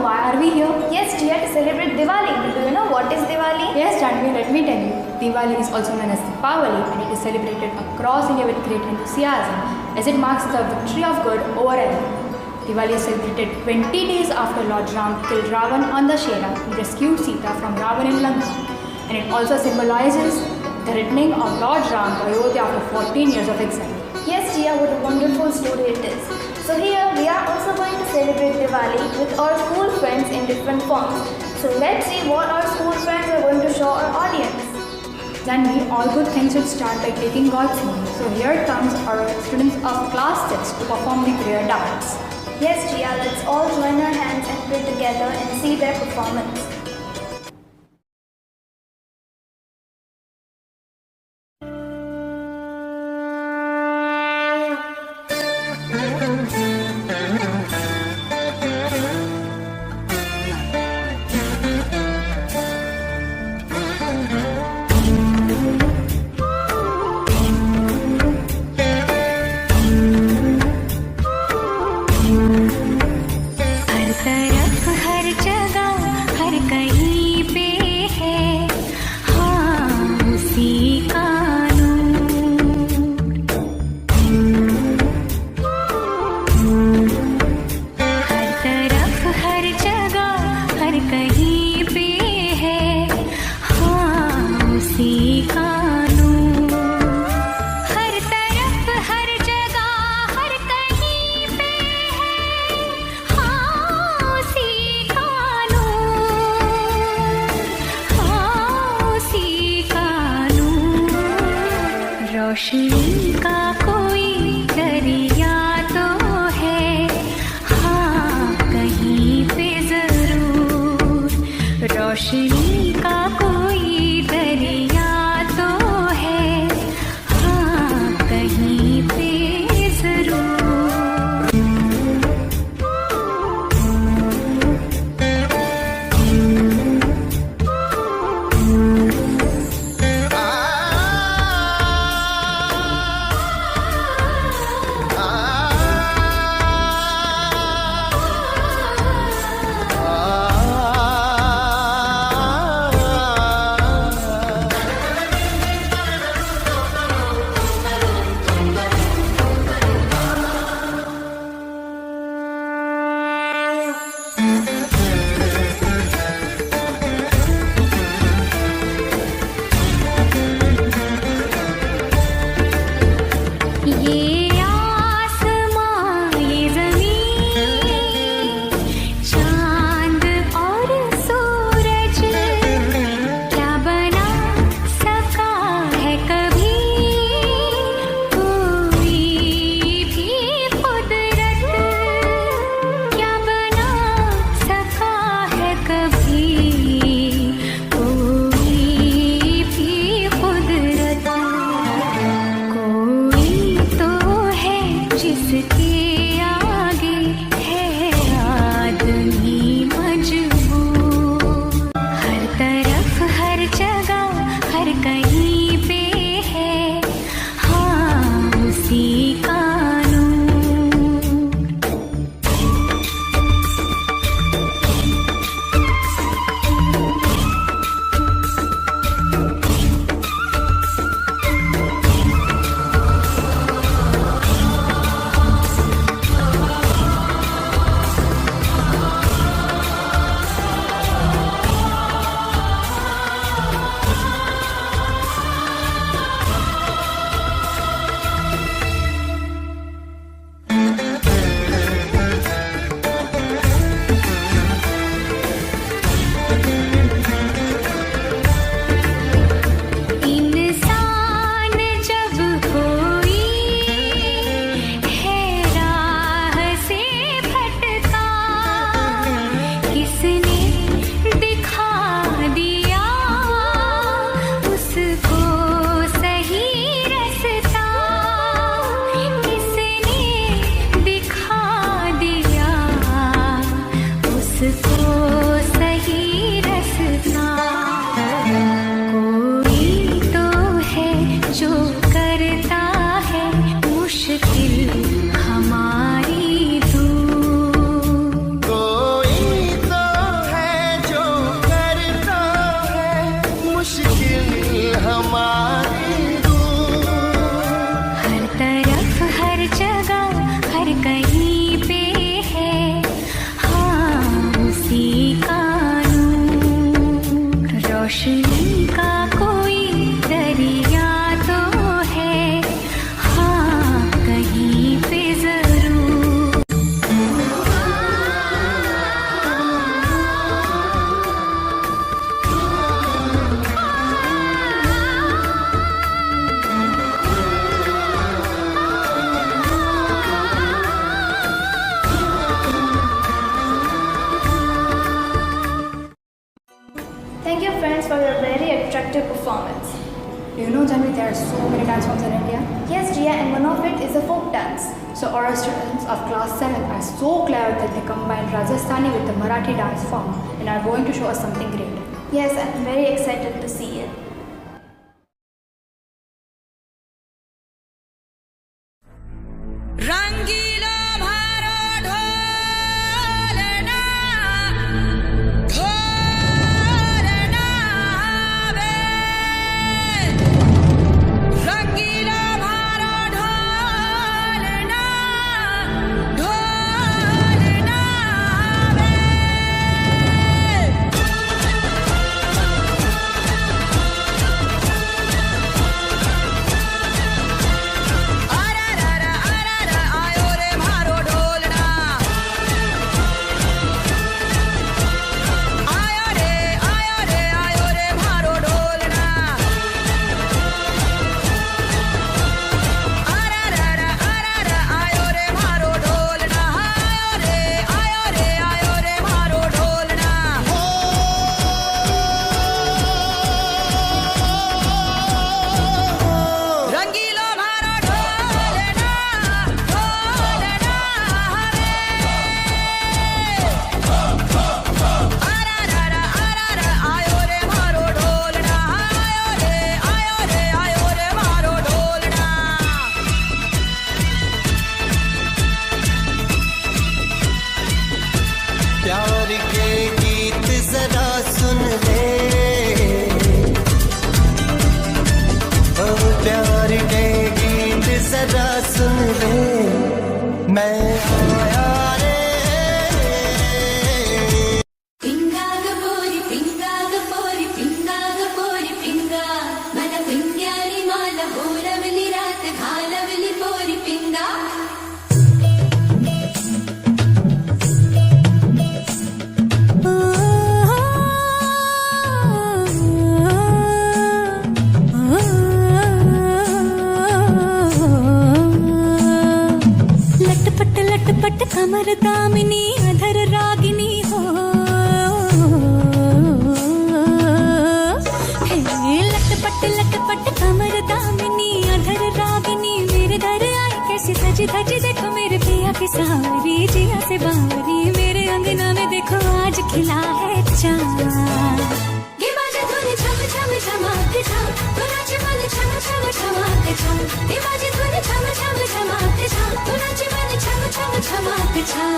why are we here? Yes, dear, to celebrate Diwali. Do you know what is Diwali? Yes, Janvi, let me tell you. Diwali is also known as Deepavali and it is celebrated across India with great enthusiasm as it marks the victory of good over evil. Diwali is celebrated 20 days after Lord Ram killed Ravan on the Shera and rescued Sita from Ravan in Lanka. And it also symbolizes the returning of Lord Ram to Ayodhya after 14 years of exile. Yes, dear, what a wonderful story it is. So here we are also going to celebrate Diwali with our school friends in different forms. So let's see what our school friends are going to show our audience. Janvi, all good things should start by taking God's name. So here comes our students of class 6 to perform the prayer dance. Yes, Jia, let's all join our hands and pray together and see their performance. रोशनी का कोई दरिया तो है, हाँ कहीं पे जरूर। रोशनी का कोई दरिया तो है, हाँ कहीं पे जरूर। performance. Do you know, Janvi, there are so many dance forms in India? Yes, Jia, and one of it is a folk dance. So our students of class 7 are so clever that they combine Rajasthani with the Marathi dance form and are going to show us something great. Yes, I'm very excited to see it. रंगीला भारो ढोलना ढोलना बे रंगीला भारो ढोलना ढोलना बे आयो रे भारो ढोलना आयो रे भारो ढोलना आयो रे भारो ढोलना आयो रे भारो ढोलना रंगीलो भारो ढोलना ढोलना आयो रे भारो ढोलना आयो रे भारो ढोलना प्यार के गीत जरा सुन ले, ओ प्यार के गीत जरा सुन ले, मैं आया रे పింగాగ పోరి పింగా మన పింగాని మాల బోరవలి రాత ఘాలవలి పోరి పింగా लटपट कमर दामिनी अधर रागिनी हो हे लटपट कमर दामिनी अधर रागिनी मेरे दर आई कैसी सजी धजी देखो मेरे पिया की सावरी जिया से बावरी मेरे अंगना में देखो आज खिला है चांद ये बाजे धुन छम छम छमाके छम तो नाचे मन छम छम छमाके छम ये बाजे धुन छम छम छमाके छम तो नाचे मन छम छम छमाके छम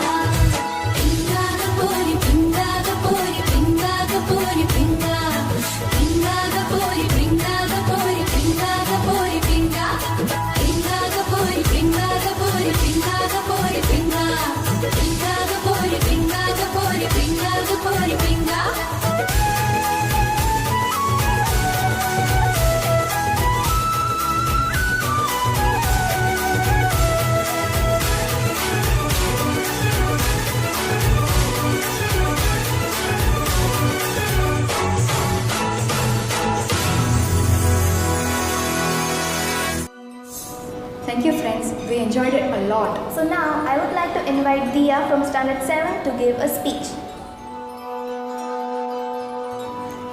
पिंगा ग पोरी पिंगा ग पोरी पिंगा ग पोरी पिंगा पिंगा ग पोरी पिंगा ग पोरी पिंगा ग पोरी पिंगा पिंगा ग पोरी पिंगा ग पोरी पिंगा ग पोरी पिंगा पिंगा ग पोरी पिंगा ग पोरी पिंगा ग पोरी पिंगा Thank you, friends. We enjoyed it a lot. So now I would like to invite Dia from Standard 7 to give a speech.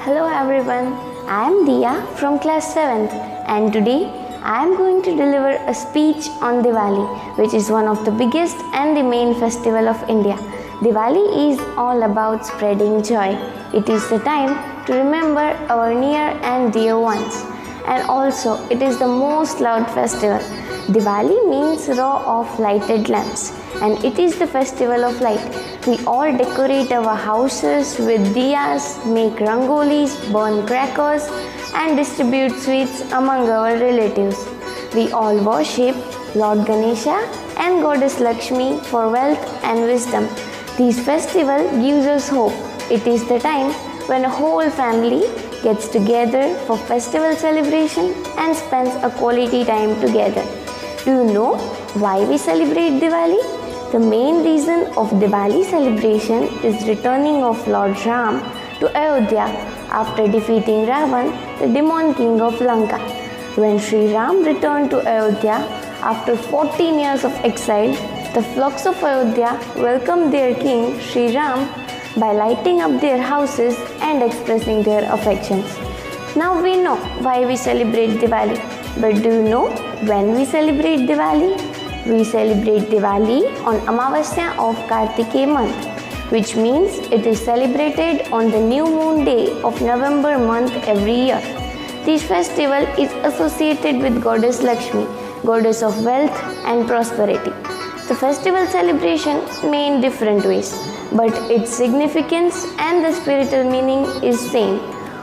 Hello everyone, I am Dia from class 7th and today I am going to deliver a speech on Diwali, which is one of the biggest and the main festival of India. Diwali is all about spreading joy. It is the time to remember our near and dear ones, and also it is the most loved festival. Diwali means row of lighted lamps, and it is the festival of light. We all decorate our houses with diyas, make rangolis, burn crackers, and distribute sweets among our relatives. We all worship Lord Ganesha and Goddess Lakshmi for wealth and wisdom. This festival gives us hope. It is the time when a whole family gets together for festival celebration and spends a quality time together. Do you know why we celebrate Diwali? The main reason of Diwali celebration is returning of Lord Ram to Ayodhya after defeating Ravan, the demon king of Lanka. When Sri Ram returned to Ayodhya after 14 years of exile, the flocks of Ayodhya welcomed their king Sri Ram by lighting up their houses and expressing their affections. Now we know why we celebrate Diwali, but do you know when we celebrate Diwali? We celebrate Diwali on Amavasya of Kartikeya month, which means it is celebrated on the new moon day of November month every year. This festival is associated with Goddess Lakshmi, Goddess of wealth and prosperity. The festival celebration may in different ways, but its significance and the spiritual meaning is same,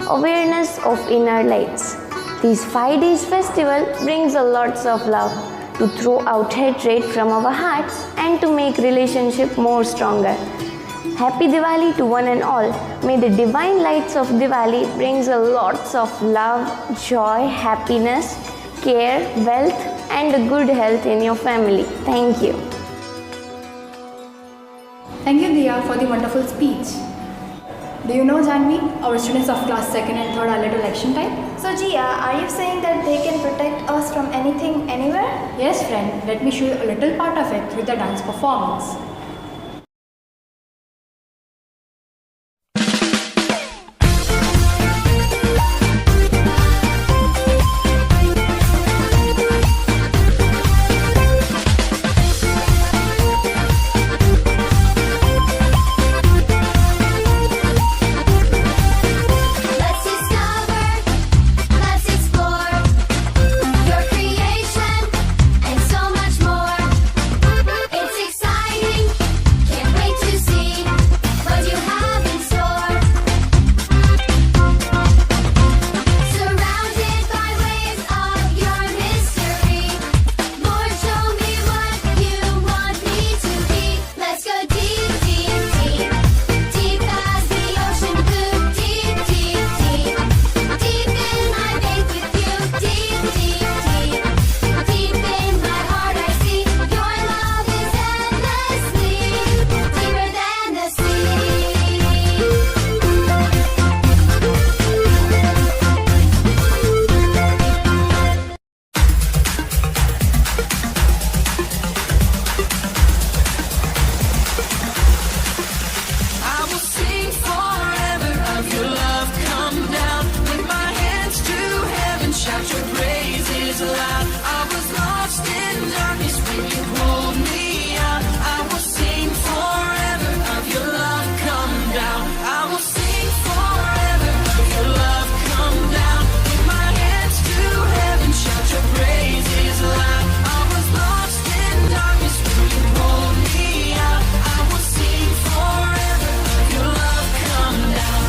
awareness of inner lights. This 5 days festival brings a lots of love to throw out hatred from our hearts and to make relationship more stronger. Happy Diwali to one and all. May the divine lights of Diwali brings a lots of love, joy, happiness, care, wealth and a good health in your family. Thank you. Thank you, Diya, for the wonderful speech. Do you know, Janvi, our students of class 2nd and 3rd are led election time? So Jia, are you saying that they can protect us from anything, anywhere? Yes, friend. Let me show you a little part of it through the dance performance. Let's discover, let's explore your creation and so much more. It's exciting, can't wait to see what you have in store. Surrounded by waves of your mystery, Lord, show me what you want me to be. Let's go deep, deep, deep, deep as the ocean blue. Deep, deep, deep, deep in my faith with you. Deep, deep, deep, deep in my heart I see your love is endlessly deeper than the sea. I will sing forever of your love come down. Lift my hands to heaven, shout your praises aloud. I was lost in darkness when you pulled me out. I will sing forever of your love come down. I will sing forever of your love come down. Lift my hands to heaven, shout your praises aloud. I was lost in darkness when you pulled me out. I will sing forever of your love come down.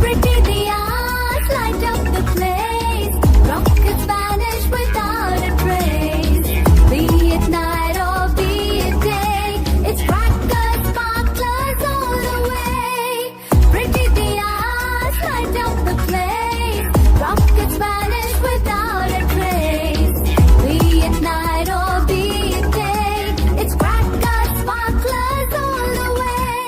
Pretty diyas light up the place. Rockets vanish without a trace. Be it night or be it day, it's crackers, sparklers all the way. Pretty diyas light up the place. Rockets vanish without a trace. Be it night or be it day, it's crackers, sparklers all the way.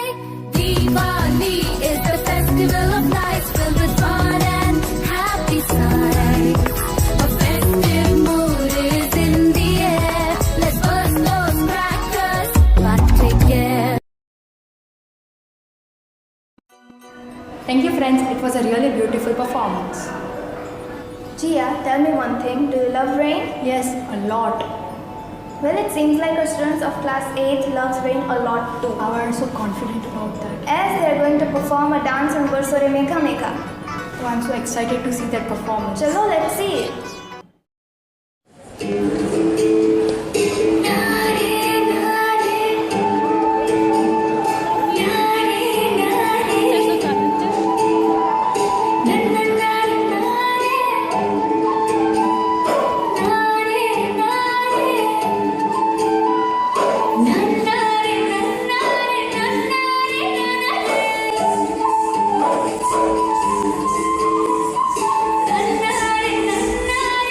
Diwali is the festival of lights filled with fun and happy sights. A festive mood is in the air. Let's burst those crackers, but take care. Thank you, friends. It was a really beautiful performance. Jia, tell me one thing. Do you love rain? Yes, a lot. Well, it seems like our students of class 8 loves rain a lot too. I am so confident about that. As they are going to perform a dance on Gursore Mekha Mekha. So I'm so excited to see that performance. Chalo, let's see it. Na na na na na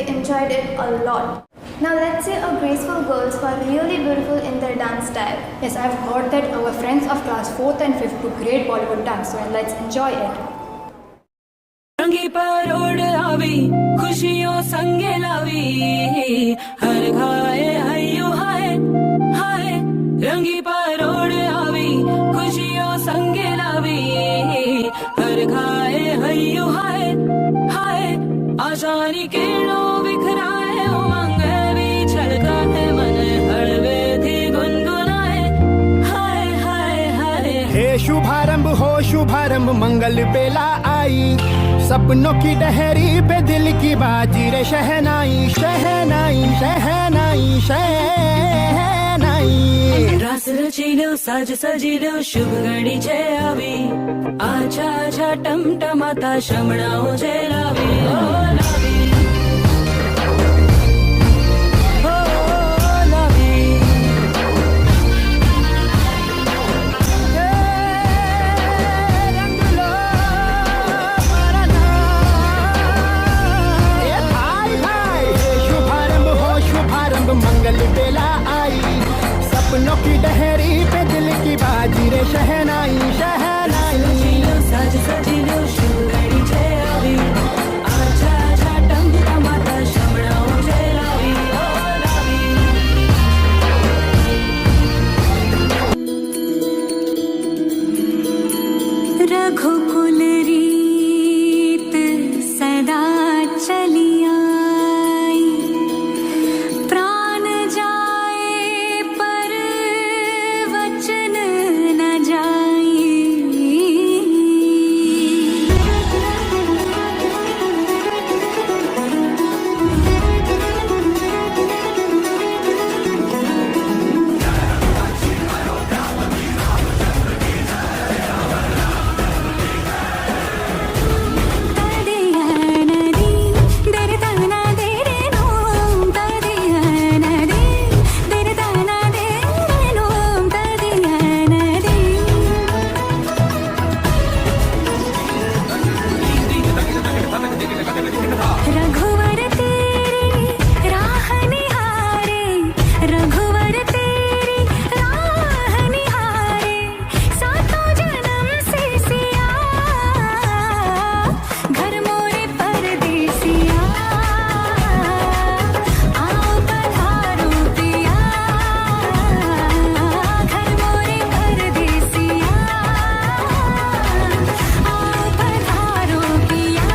they enjoyed it a lot. Now let's see our graceful girls who are really beautiful in their dance style. Yes, I've heard that our friends of class 4th and 5th do great Bollywood dance, so let's enjoy it. रंगी परोड़ आवी खुशियों संगे लावी हर घाए हयो हाय हाय रंगी परोड़ आवी खुशियों संगे लावी हर घाए हयो हाय हाय आशानी किरणों बिखराए उमंग भी छलका है मन हड़वे थी गुनगुनाए हाय हाय हाय हे शुभारंभ हो शुभारंभ मंगल बेला आई सपनों की डहरी पे दिल की बाजी रे शहनाई शहनाई शहनाई शहनाई रास रचिलो साज सजिलो शुभ घड़ी छे आवी आछा आछा टमटमाता शमणाओ छे लावी ओ लावी ओ लावी मंगल बेला आई सपनों की डहरी पे दिल की बाजी रे शहनाई शहनाई रचिलो साज सजिलो शुभ घड़ी छे आवी आछा आछा टमटमाता शमणाओ छे लावी ओ लावी रघुकुल रीत सदा चली आई प्राण जाए पर वचन न जाए रघुवर तेरी राह निहारे रघुवर तेरी राह निहारे सातों जन्म से सिया घर मोरे परदेसिया आओ पधारो पिया घर मोरे परदेसिया आओ पधारो पिया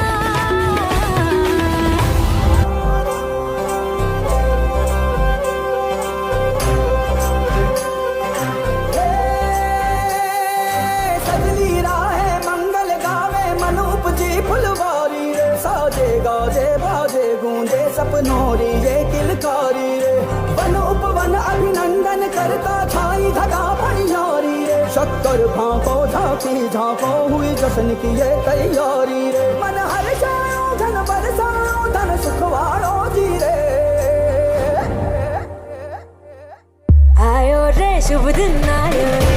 सजली राहे मंगल गावे मनूप जी फुलवारी रे साजे गाजे बाजे गूंजे सपनोरी ये किलकारी रे वनूप वन अभिनंदन करता छाई धगा भैयारी रे शक्कर भांको झांकी झांको हुई जश्न की ये तैयारी रे मन हर जाओ धन बरसाओ धन सुखवाड़ो जी रे आयो रे शुभ दिन आयो रे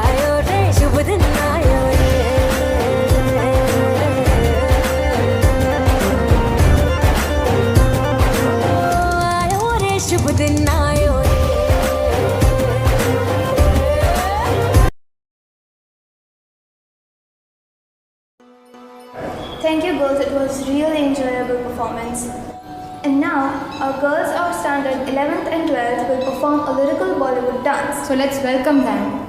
आयो रे शुभ दिन आयो रे आयो रे शुभ दिन आयो रे Thank you girls, it was really enjoyable performance. And now our girls of standard 11th and 12th will perform a lyrical Bollywood dance. So let's welcome them.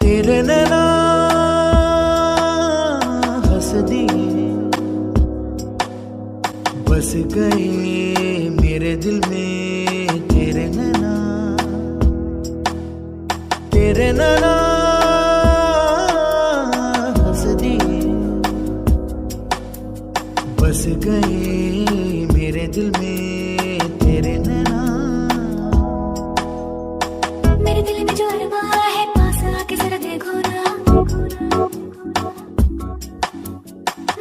तेरे नैना हंस दिए बस गए मेरे दिल में तेरे नैना हंस दिए बस गए मेरे दिल में तेरे नैना मेरे दिल में जो अरमा है पास आके जरा देखो ना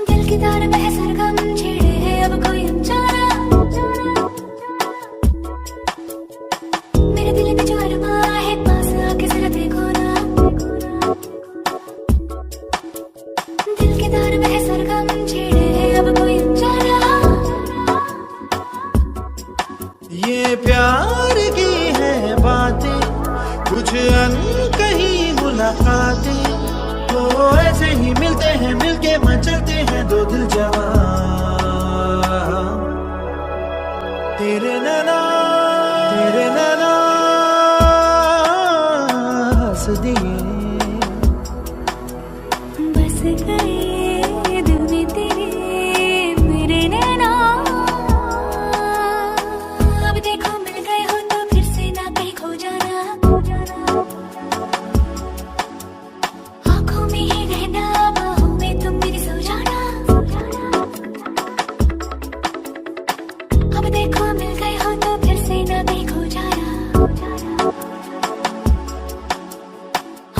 दिल की तार में है सरगम प्यार की है बातें, कुछ अनकही मुलाकातें, तो ऐसे ही मिलते हैं, मिलके मचलते हैं दो दिल जवां। तेरे नैना हंस दिए, बस गए दिल में तेरे मेरे नैना। अब देखो मिल गए हो तो फिर से ना कहीं खो जाना, आंखों में ही रहना, बाहों में तुम मेरी सो जाना। अब देखो मिल गए हो तो फिर से ना कहीं खो जाना,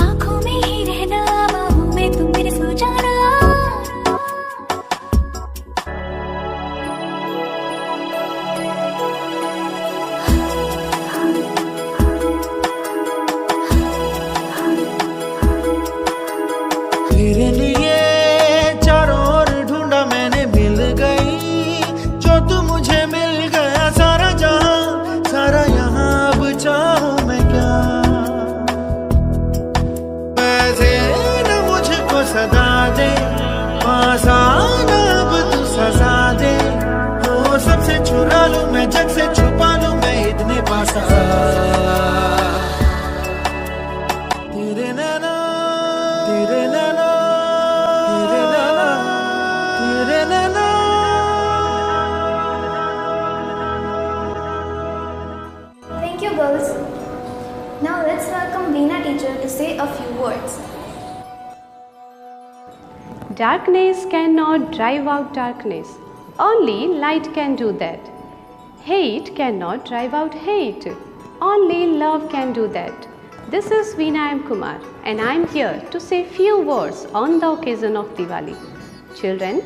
आंखों में ही रहना, बाहों में तुम मेरे सो जाना। तेरे लिए चारों ओर ढूंढा मैंने, मिल गई जो तू मुझे मिल गया, सारा जहां सारा यहाँ, अब चाहूं मैं क्या। वैसे न मुझको सदा दे, पास आना अब तू सजा दे, तो सबसे चुरा लूं मैं, जग से छुपा लूं मैं, इतने पास आ। तेरे नैना तेरे नैना तेरे नैना तेरे नैना। Thank you, girls. Now let's welcome Veena teacher to say a few words. Darkness cannot drive out darkness. Only light can do that. Hate cannot drive out hate. Only love can do that. This is Veena M. Kumar and I am here to say few words on the occasion of Diwali. Children,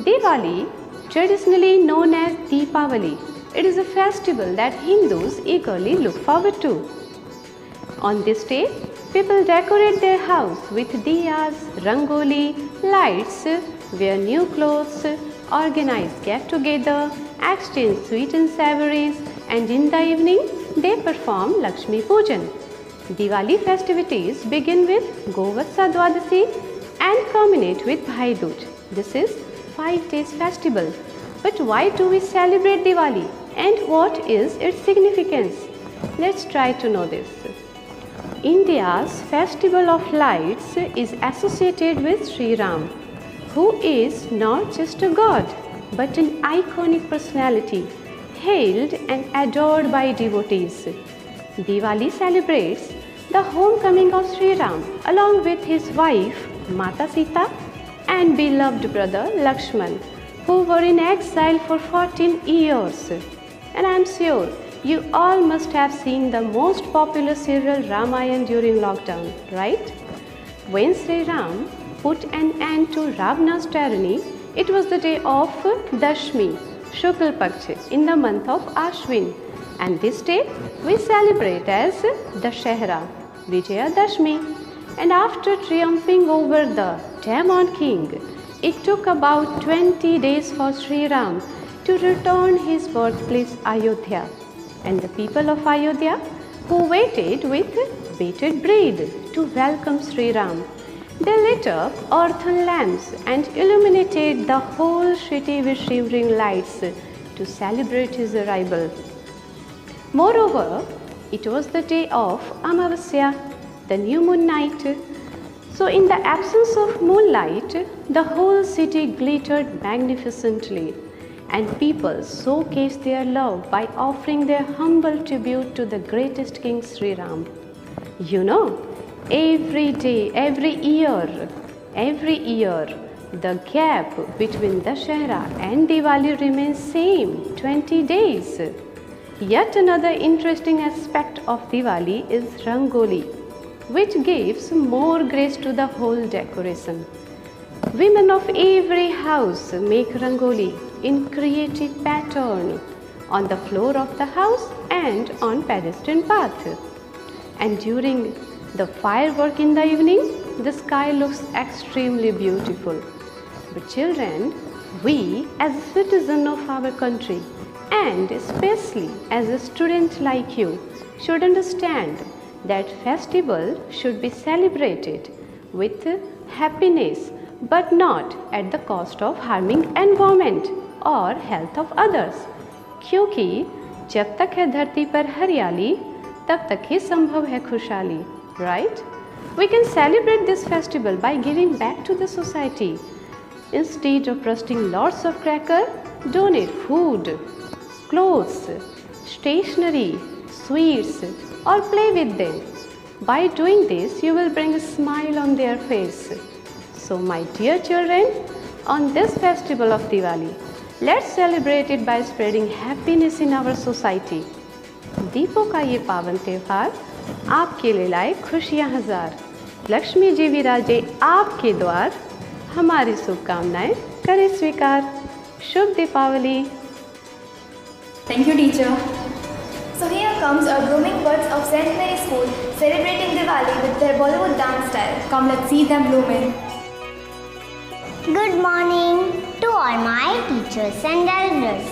Diwali, traditionally known as Deepavali, it is a festival that Hindus eagerly look forward to. On this day, people decorate their house with diyas, rangoli, lights, wear new clothes, organize get-together, exchange sweet and savories, and in the evening, they perform Lakshmi Pujan. Diwali festivities begin with Govatsa Dwadasi and culminate with Bhai Dooj. This is 5 days festival. But why do we celebrate Diwali and what is its significance? Let's try to know this. India's festival of lights is associated with Sri Ram, who is not just a god but an iconic personality hailed and adored by devotees. Diwali celebrates the homecoming of Sri Ram along with his wife Mata Sita and beloved brother Lakshman, who were in exile for 14 years. And I am sure you all must have seen the most popular serial Ramayana during lockdown, right? When Sri Ram put an end to Ravana's tyranny, it was the day of Dashmi, Shukla Paksha, in the month of Ashwin. And this day we celebrate as Dashehra, Vijayadashmi. And after triumphing over the demon king, it took about 20 days for Sri Ram to return his birthplace Ayodhya. And the people of Ayodhya who waited with bated breath to welcome Sri Ram. They lit up earthen lamps and illuminated the whole city with shivering lights to celebrate his arrival. Moreover, it was the day of Amavasya, the new moon night. So in the absence of moonlight, the whole city glittered magnificently and people showcased their love by offering their humble tribute to the greatest king Sri Ram. You know, every day, every year, the gap between Dashehra and Diwali remains same, 20 days. Yet another interesting aspect of Diwali is Rangoli, which gives more grace to the whole decoration. Women of every house make Rangoli in creative pattern on the floor of the house and on pedestrian path. And during the firework in the evening, the sky looks extremely beautiful. But children, we as citizens of our country And especially as a student like you should understand that festival should be celebrated with happiness but not at the cost of harming environment or health of others. क्योंकि जब तक है धरती पर हरियाली तब तक ही संभव है खुशहाली, right? We can celebrate this festival by giving back to the society. Instead of bursting lots of cracker, donate food, clothes, stationery, sweets, or play with them. By doing this, you will bring a smile on their face. So, my dear children, on this festival of Diwali, let's celebrate it by spreading happiness in our society. दीपों का ये पावन त्यौहार आपके लिए लाए खुशियाँ हजार। लक्ष्मी जी विराजे आपके द्वार, हमारी शुभकामनाएं करें स्वीकार। शुभ Deepawali. Thank you, teacher. So here comes our blooming birds of St. Mary's School celebrating Diwali with their Bollywood dance style. Come, let's see them bloom in. Good morning to all my teachers and elders.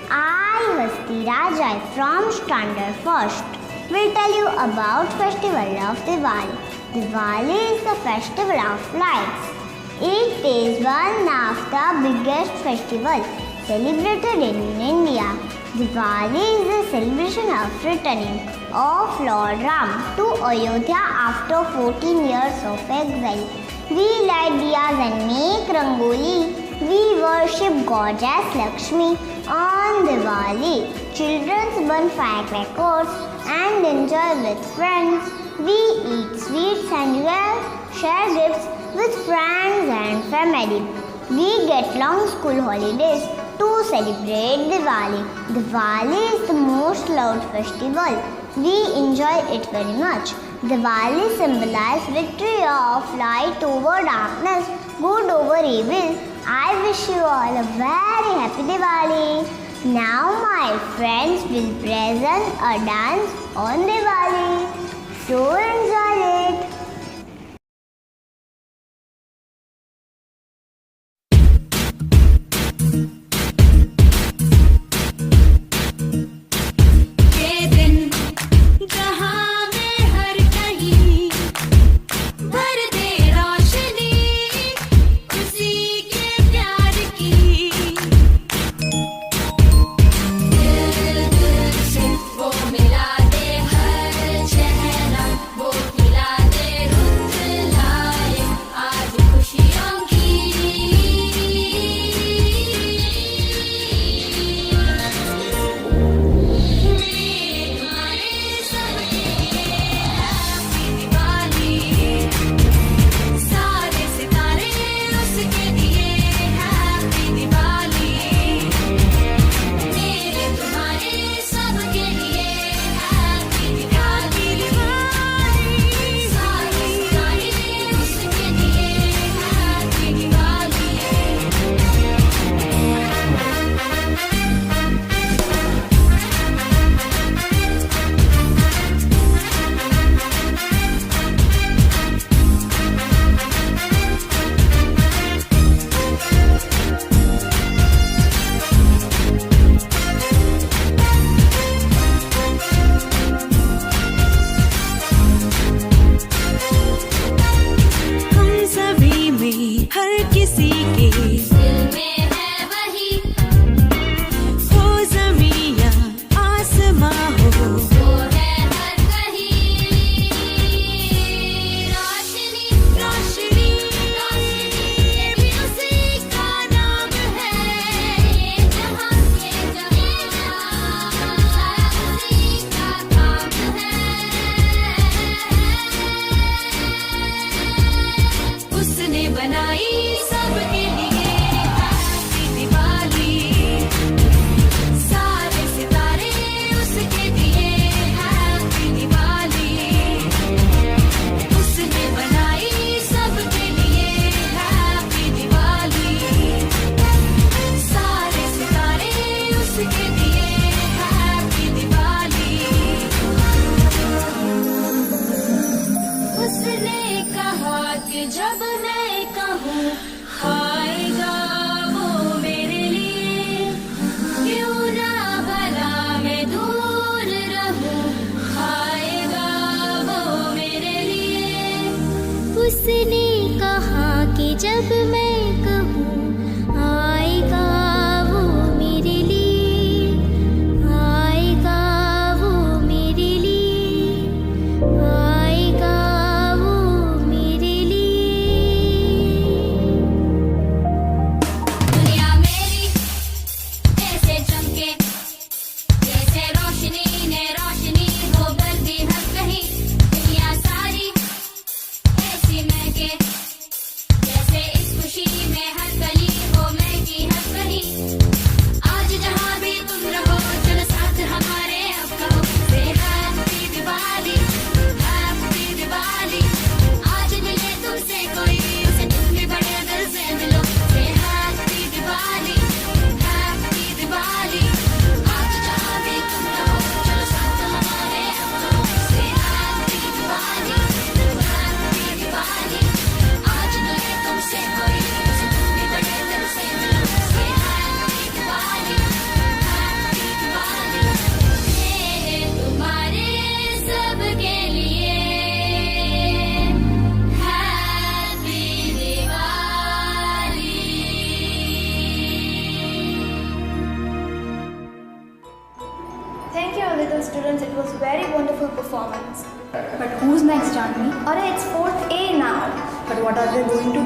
I, Vasti Rajai from Standard First, will tell you about festival of Diwali. Diwali is the festival of lights. It is one of the biggest festivals celebrated in India. Diwali is the celebration of returning of Lord Ram to Ayodhya after 14 years of exile. We light diyas and make rangoli. We worship goddess Lakshmi on Diwali. Children burn firecrackers and enjoy with friends. We eat sweets and share gifts with friends and family. We get long school holidays to celebrate Diwali. Diwali is the most loved festival. We enjoy it very much. Diwali symbolizes victory of light over darkness, good over evil. I wish you all a very happy Diwali. Now my friends will present a dance on Diwali. So enjoy it. ये दिन जहां में हर कहीं भर दे रोशनी उसी के प्यार की। दिल से वो मिला दे हर चेहरा, वो little students, it was very wonderful performance. But who's next, Janvi? Alright, it's 4th A now. But what are they going to do?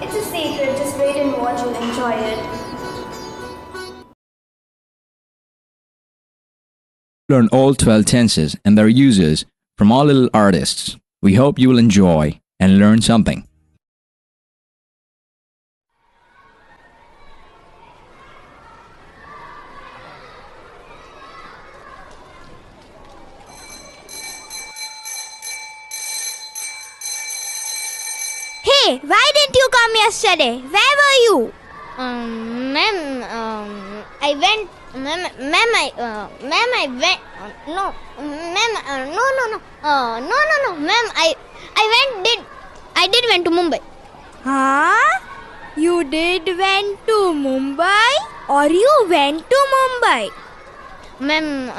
It's a secret, just wait and watch, you'll enjoy it. Learn all 12 tenses and their uses from all little artists. We hope you will enjoy and learn something. Hey, why didn't you come yesterday? Where were you? Ma'am, I went. Ma'am, I went. No, ma'am, no. Ma'am, I did went to Mumbai. Huh? You did went to Mumbai? Or you went to Mumbai? Ma'am,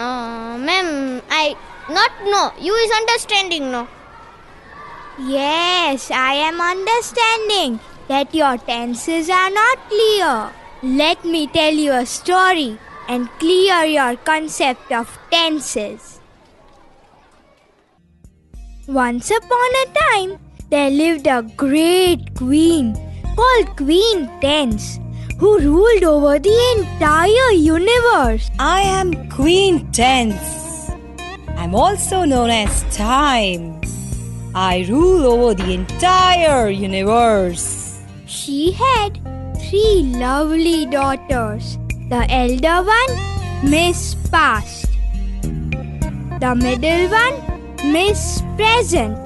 I not know. You is understanding, no? Yes, I am understanding that your tenses are not clear. Let me tell you a story and clear your concept of tenses. Once upon a time, there lived a great queen called Queen Tense, who ruled over the entire universe. I am Queen Tense. I'm also known as Time. I rule over the entire universe. She had 3 lovely daughters. The elder one, Miss Past. The middle one, Miss Present.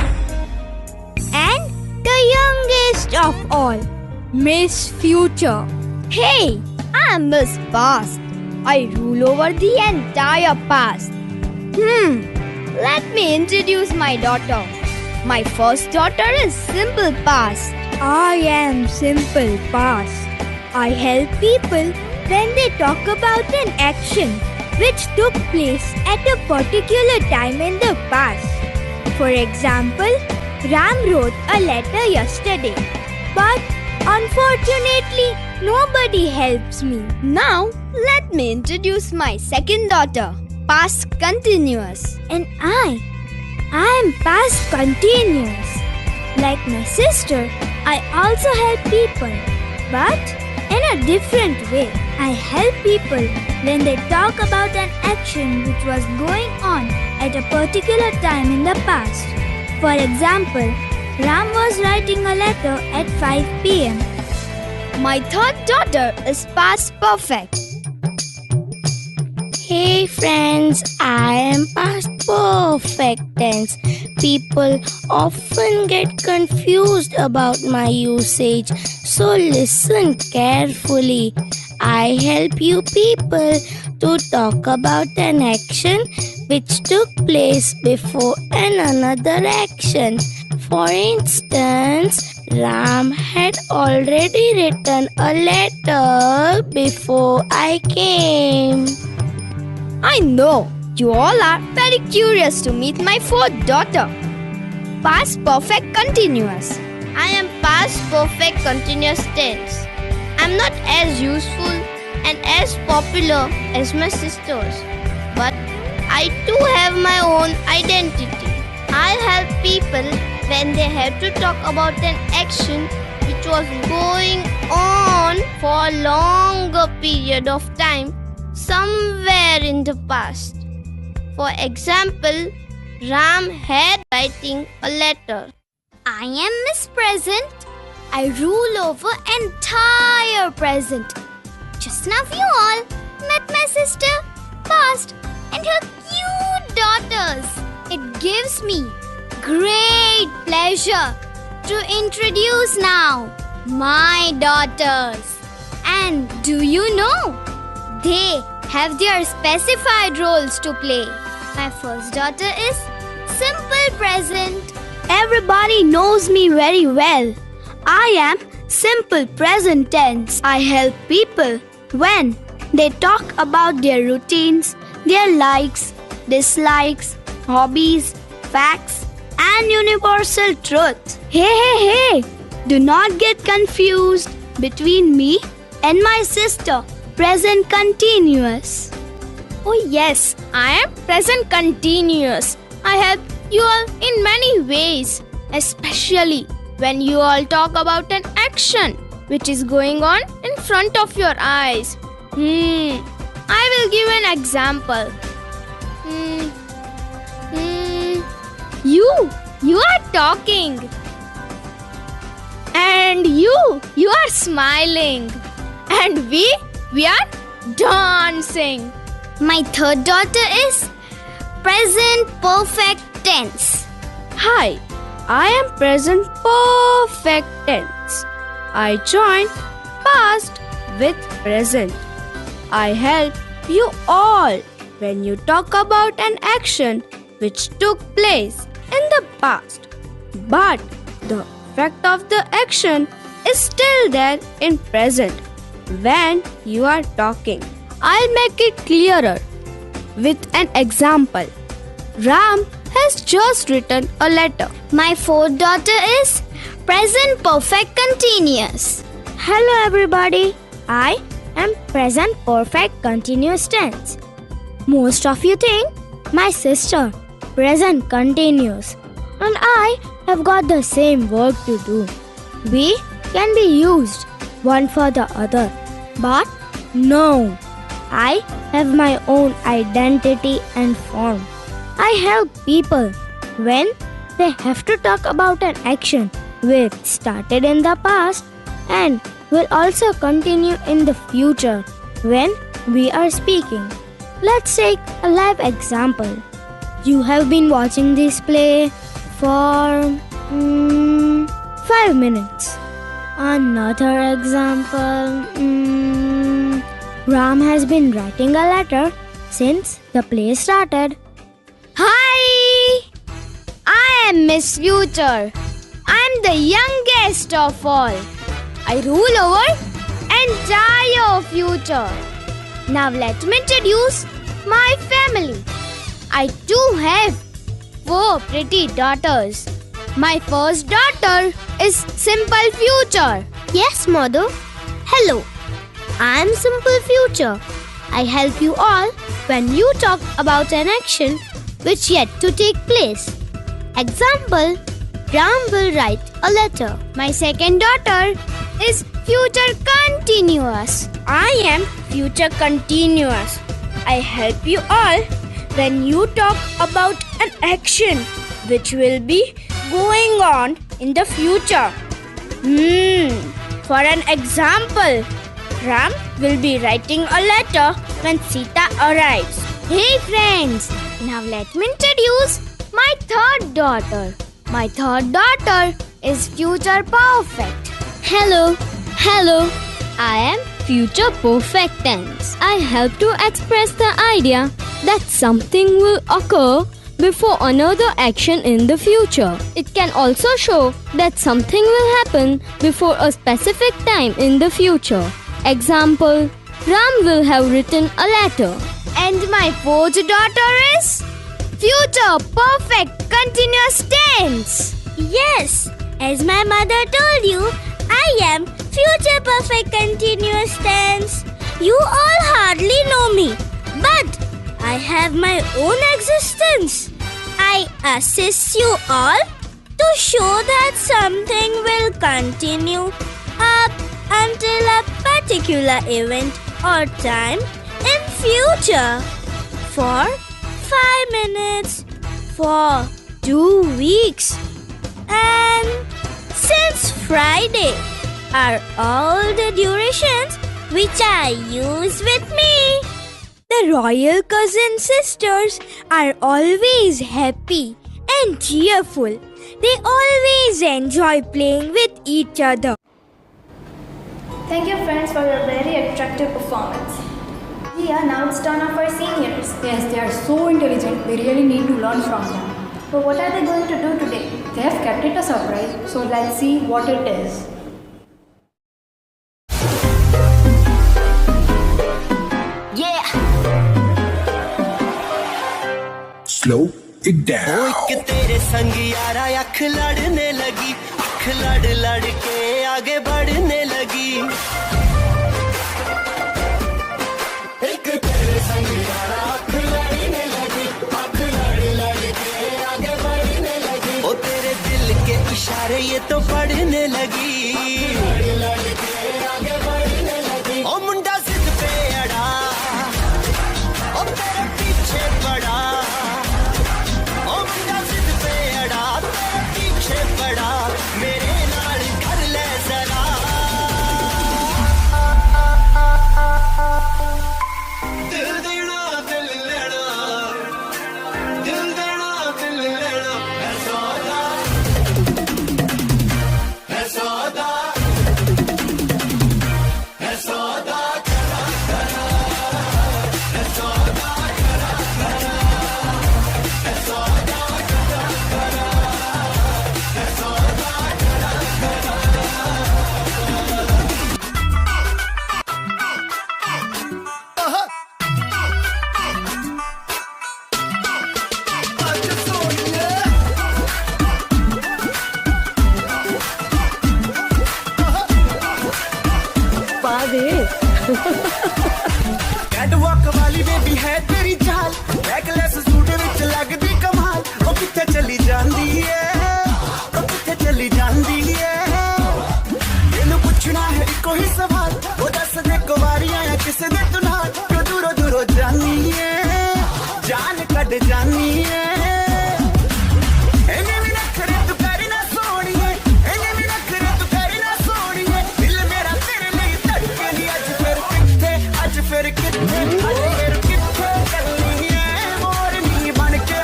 And the youngest of all, Miss Future. Hey, I'm Miss Past. I rule over the entire past. Let me introduce my daughter. My first daughter is Simple Past. I am Simple Past. I help people when they talk about an action which took place at a particular time in the past. For example, Ram wrote a letter yesterday, but unfortunately, nobody helps me. Now, let me introduce my second daughter, Past Continuous. And I am past continuous. Like my sister, I also help people, but in a different way. I help people when they talk about an action which was going on at a particular time in the past. For example, Ram was writing a letter at 5 p.m. My third daughter is past perfect. Hey friends, I am past perfect tense. People often get confused about my usage, so listen carefully. I help you people to talk about an action which took place before another action. For instance, Ram had already written a letter before I came. I know you all are very curious to meet my fourth daughter, past perfect continuous. I am past perfect continuous tense. I'm not as useful and as popular as my sisters, but I too have my own identity. I help people when they have to talk about an action which was going on for a longer period of time somewhere in the past. For example, Ram had writing a letter. I am Miss Present. I rule over entire present. Just now you all met my sister, Past, and her cute daughters. It gives me great pleasure to introduce now my daughters. And do you know? They have their specified roles to play. My first daughter is Simple Present. Everybody knows me very well. I am Simple Present Tense. I help people when they talk about their routines, their likes, dislikes, hobbies, facts, and universal truth. Hey! Do not get confused between me and my sister, Present Continuous. Oh yes, I am present continuous. I help you all in many ways, especially when you all talk about an action which is going on in front of your eyes. I will give an example. You are talking. And you are smiling. And we are dancing. My third daughter is present perfect tense. Hi, I am present perfect tense. I join past with present. I help you all when you talk about an action which took place in the past. But the effect of the action is still there in present when you are talking. I'll make it clearer with an example. Ram has just written a letter. My fourth daughter is present perfect continuous. Hello everybody. I am present perfect continuous tense. Most of you think my sister present continuous and I have got the same work to do. We can be used one for the other. But no, I have my own identity and form. I help people when they have to talk about an action which started in the past and will also continue in the future when we are speaking. Let's take a live example. You have been watching this play for 5 minutes. Another example, Ram has been writing a letter since the play started. Hi! I am Miss Future. I am the youngest of all. I rule over entire future. Now let me introduce my family. I too have 4 pretty daughters. My first daughter is Simple Future. Yes, Mother. Hello, I am Simple Future. I help you all when you talk about an action which yet to take place. Example, Ram will write a letter. My second daughter is Future Continuous. I am Future Continuous. I help you all when you talk about an action which will be going on in the future. For an example, Ram will be writing a letter when Sita arrives. Hey friends, now let me introduce my third daughter. My third daughter is Future Perfect. Hello. I am Future Perfect Tense. I help to express the idea that something will occur before another action in the future. It can also show that something will happen before a specific time in the future. Example, Ram will have written a letter. And my fourth daughter is Future Perfect Continuous Tense. Yes, as my mother told you, I am Future Perfect Continuous Tense. You all hardly know me, but I have my own existence. I assist you all to show that something will continue up until a particular event or time in future. For 5 minutes, for 2 weeks, and since Friday are all the durations which I use with me. The royal cousin sisters are always happy and cheerful. They always enjoy playing with each other. Thank you friends for your very attractive performance. Jia, now it's turn of our seniors. Yes, they are so intelligent. We really need to learn from them. But what are they going to do today? They have kept it a surprise, so let's see what it is. Slow it down. ओ एक तेरे संग यारा अख लड़ने लगी, अख लड़ लड़ के आगे बढ़ने लगी. एक तेरे संग यारा तो पढ़ने लगी ओ मुंडा जिद पे अड़ा ओ तेरे पीछे पड़ा ओ मुंडा जिद पे अड़ा तेरे पीछे पड़ा मेरे नाल कर ले जरा दिल देना दिल लेना दिल देना दिल लेना है सौदा है सौदा है सौदा करा करा है सौदा करा करा है सौदा करा करा है सौदा करा कैटवॉक वाली बेबी है तेरी चाल नेकलेस सूट विच लगदी कमाल ओ किथे चली जांदी है ओ किथे चली जांदी है इन्हू पुछना है इको ही सवाल ओ दस दे कुवारियां या किसे दे तू नाल क्यों दूरों दूरों जानी है जान कट जानी है इन्हें भी नखरे तू करी ना सोनिए इन्हें भी नखरे तू करी ना सोनिए दिल मेरा तेरे लिए धड़के नहीं आज फिर किथे आज फिर किथे चलनी है मोरनी बन के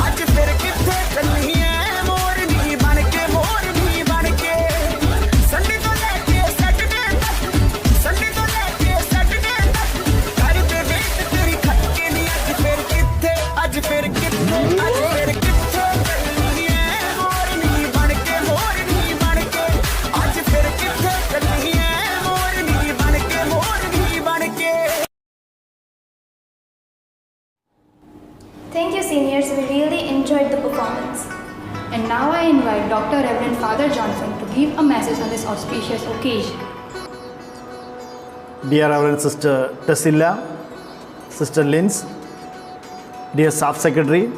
आज फिर किथे चलनी है मोरनी बन के संडे तो लेके सैटरडे तक कर दे वेट तेरी खटके नहीं आज फिर किथे आज फिर किथे चलनी है मोरनी बन के आज फिर किथे चलनी है मोरनी बन के Thank you, seniors. We really enjoyed the performance. And now I invite Dr. Reverend Father Johnson to give a message on this auspicious occasion. Dear Reverend Sister Tassila, Sister Linz, dear Staff Secretary,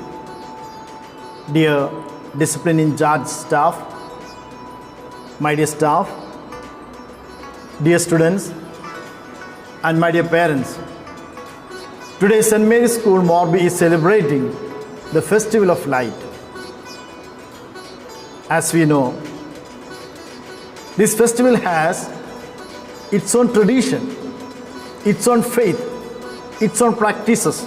dear Discipline in Charge staff, my dear staff, dear students, and my dear parents. Today St. Mary's School Morbi is celebrating the Festival of Light. As we know, this festival has its own tradition, its own faith, its own practices.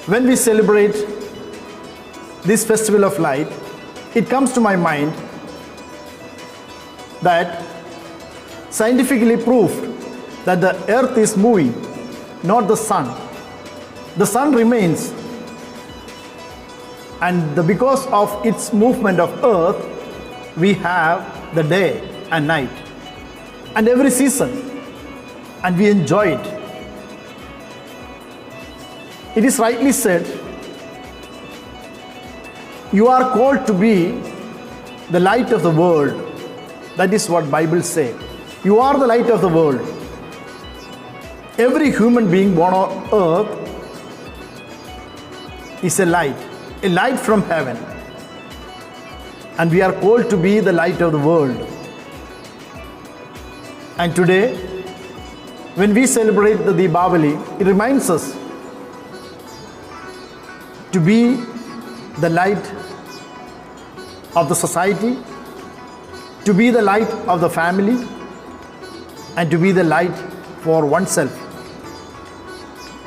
When we celebrate this Festival of Light, it comes to my mind that scientifically proved that the earth is moving, not the sun. The sun remains, and because of its movement of earth, we have the day and night, and every season, and we enjoy it. It is rightly said, you are called to be the light of the world. That is what Bible says. You are the light of the world. Every human being born on earth is a light from heaven. And we are called to be the light of the world. And today, when we celebrate the Deepavali, it reminds us to be the light of the society, to be the light of the family, and to be the light for oneself.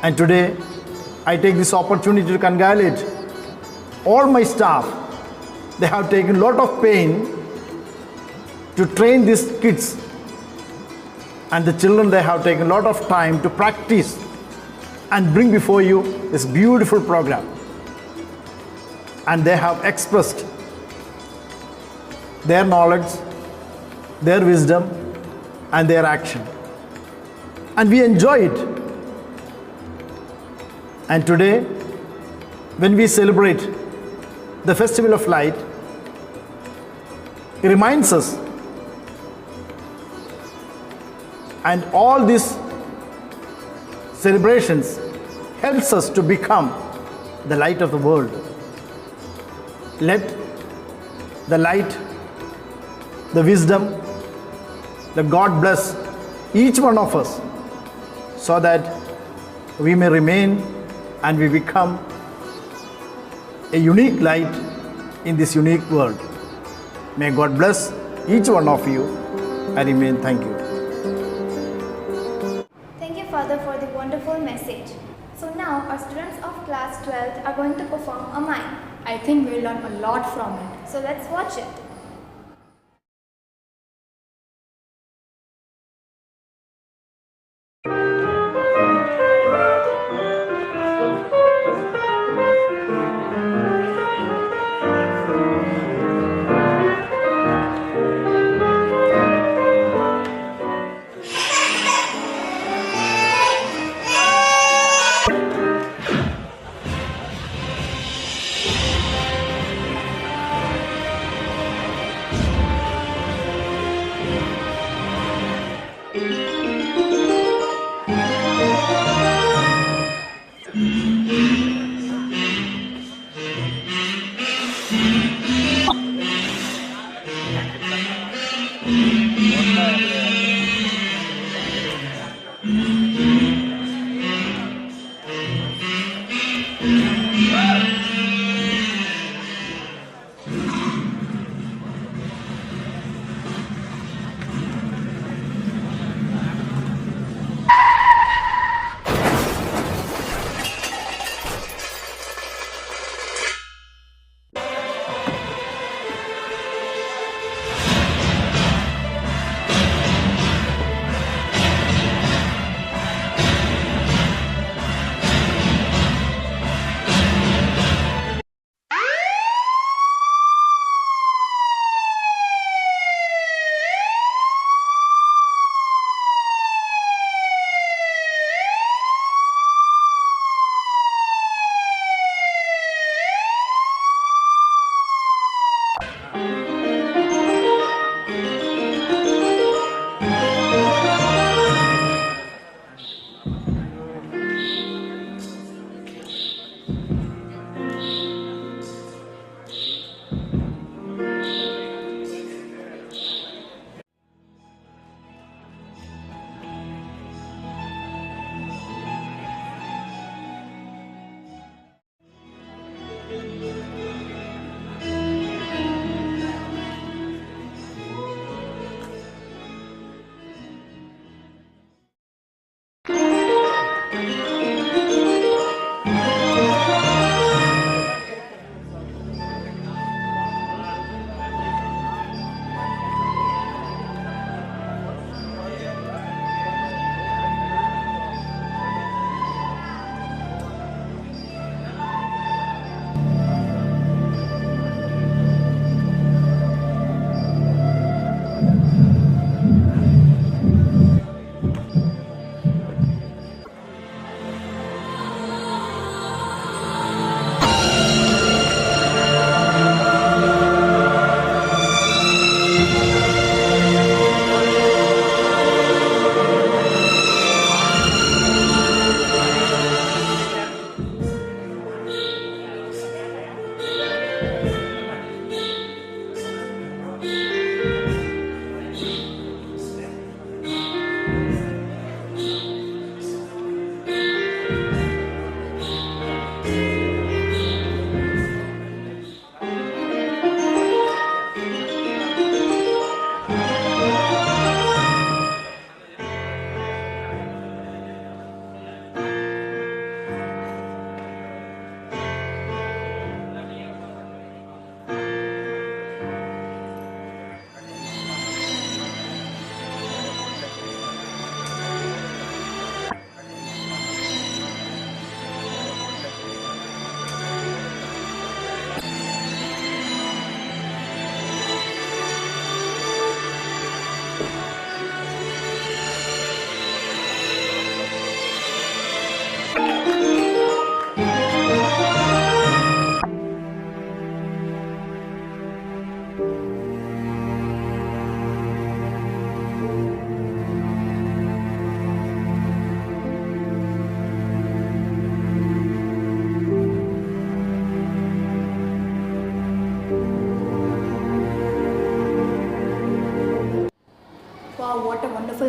And today, I take this opportunity to congratulate all my staff. They have taken a lot of pain to train these kids, and the children, they have taken a lot of time to practice and bring before you this beautiful program. And they have expressed their knowledge, their wisdom, and their action. And we enjoy it. And today, when we celebrate the Festival of Light, it reminds us, and all these celebrations helps us to become the light of the world. let the light, the wisdom, the God bless each one of us so that we may remain and we become a unique light in this unique world. May God bless each one of you. I remain. Thank you. Thank you, Father, for the wonderful message. So now our students of class 12 are going to perform a mime. I think we'll learn a lot from it. So let's watch it.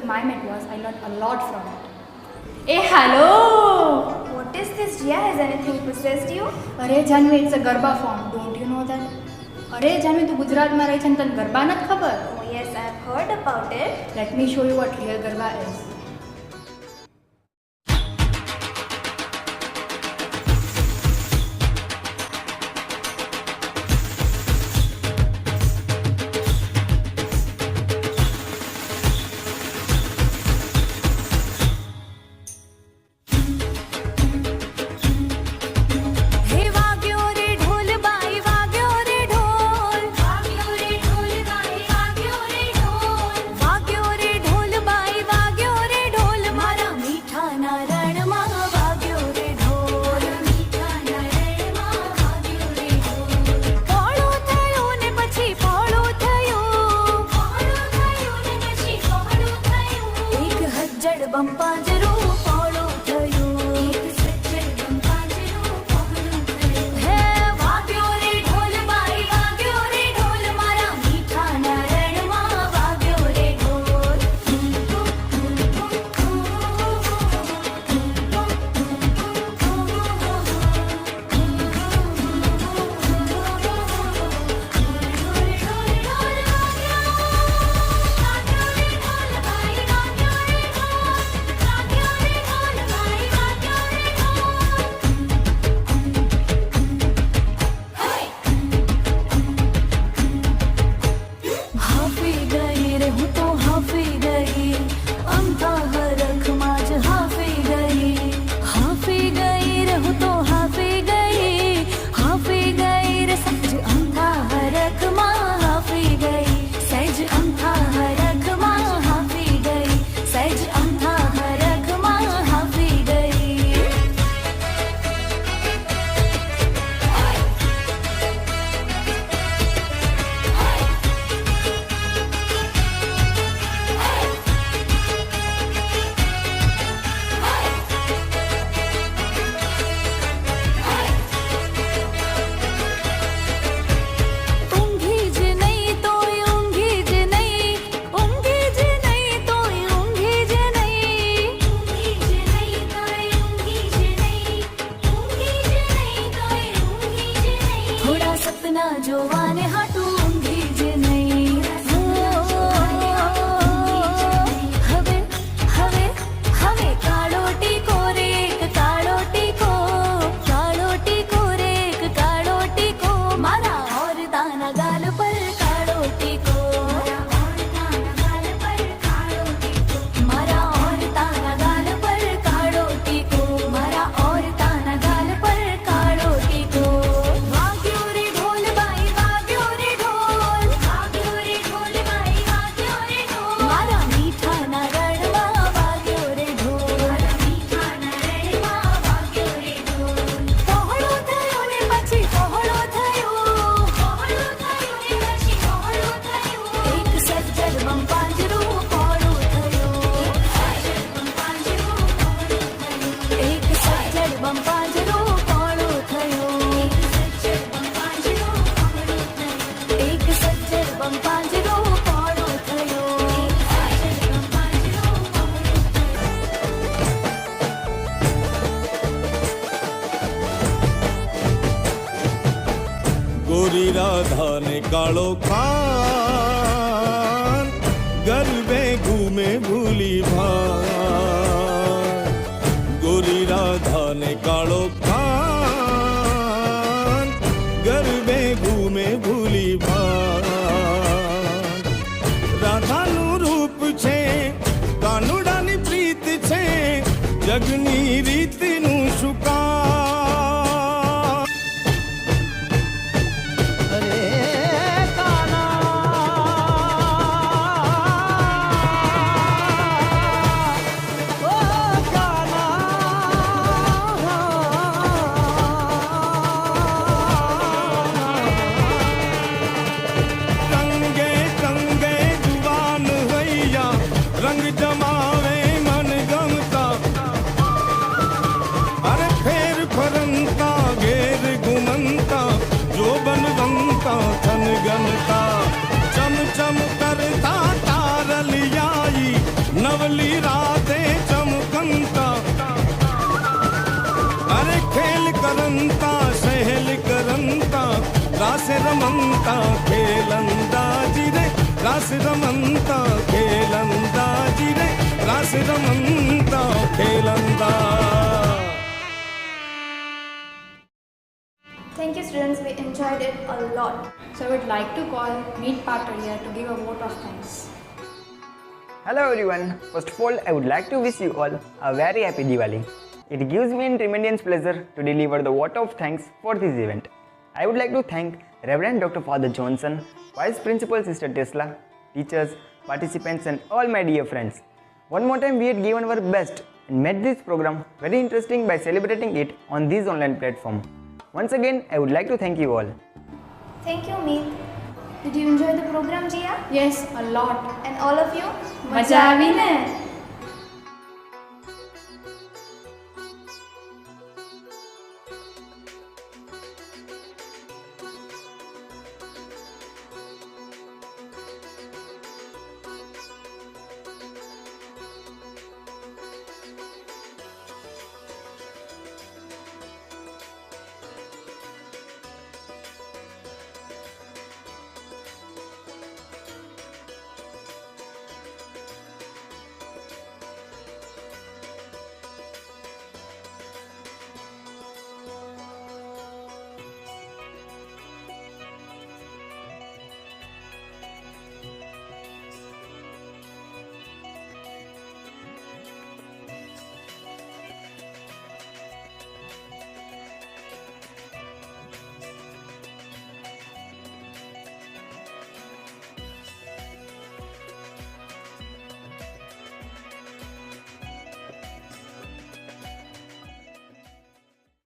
my met was, I learned a lot from it. Hey, hello! What is this, Jia? Has anything possessed you? अरे Janvi, it's a Garba form. Don't you know that? अरे जानवी, तू गुजरातમાં રહે છે ને તને ગરબા નથી ખબર? Oh yes, I've heard about it. Let me show you what real Garba is. हे वाग्यो रे ढोल बाई वाग्यो रे ढोल वाग्यो रे ढोल बाई वाग्यो रे ढोल वाग्यो रे ढोल बाई वाग्यो रे ढोल मारा मीठा नारायण માં વાગ્યો રે ઢોલ મીઠા નારાયણ માં વાગ્યો રે ઢોલ પોળો થયો ને પછી પોળો થયો ને પછી પોળો થયો એક હજ્જડ બંપાજરો પોળો થયો એક સજ્જડ બંપાજરો પોળો થયો હે વાગ્યો રે ઢોલ બાઈ વાગ્યો રે ઢોલ મારા મીઠા નારાયણ માં વાગ્યો રે ઢોલ હાફી ગઈ રે હું તો હાફી ગઈ અમથા હરખ માં જ હાફી ગઈ રે હું તો હાફી ગઈ રે સહેજ અમથા હરખ માં હાફી ગઈ સહેજ અમથા હરખ માં હાફી ગઈ સહેજ અમથા હરખ માં હાફી ગઈ ઊંઘી જ નહીં તોય ઊંઘી જ નહીં ઊંઘી જ નહીં તોય ઊંઘી જ નહીં ઊંઘી જ નહીં તોય ઊંઘી જ નહીં ઊંઘી જ નહીં તોય ઊંઘી જ નહીં થોડા સપના જોવાને હાટું ઊંઘી જ નહીં હવે હવે હવે કાળો ટીકો રે એક કાળો ટીકો રે એક કાળો ટીકો મારા ઓરતાના ગાલ પર કાળો ટીકો મારા ઓરતાના ગાલ પર કાળો ટીકો મારા ઓરતાના ગાલ પર કાળો ટીકો વાગ્યો રે ઢોલ બાઈ વાગ્યો રે ઢોલ વાગ્યો રે ઢોલ બાઈ વાગ્યો રે ઢોલ મારા મીઠા નારાયણમાં વાગ્યો રે ઢોલ મારા મીઠા નારાયણમાં વાગ્યો રે ઢોલ પહોળો થયો ને પછી પહોળો થયો ને પછી પહોળો થયો એક સજ્જડ બંપાજરો પહોળો થયો એક સજ્જડ બંપાજરો પહોળો થયો એક સજ્જડ બંપાજરો પહોળો થયો गोरी राधा ने कालो खान गरबे घूमे भूली भान गोरी राधा ने कालो खान गरबे घूमे भूली भान राधाનું રૂપ છે કાનુડાની પ્રીત છે જગની રીતનું શુકા કંગે કંગે જુવાન હૈયા રંગ જમાવે મન ગમતા अगली रातें चमकंता अरे खेल करंता सहल करंता रास रमंता खेलंदाजी रे रास रमंता खेलंदाजी रे रास रमंता खेलंदा. Thank you, students. We enjoyed it a lot. So I would like to call Meet Patel here to give a vote of thanks. Hello everyone. First of all, I would like to wish you all a very happy Diwali. It gives me a tremendous pleasure to deliver the vote of thanks for this event. I would like to thank Reverend Dr. Father Johnson, Vice Principal Sister Tesla, teachers, participants and all my dear friends. One more time we had given our best and made this program very interesting by celebrating it on this online platform. Once again, I would like to thank you all. Thank you, Meet. Did you enjoy the program, Jia? Yes, a lot. And all of you? मजा आवी ने?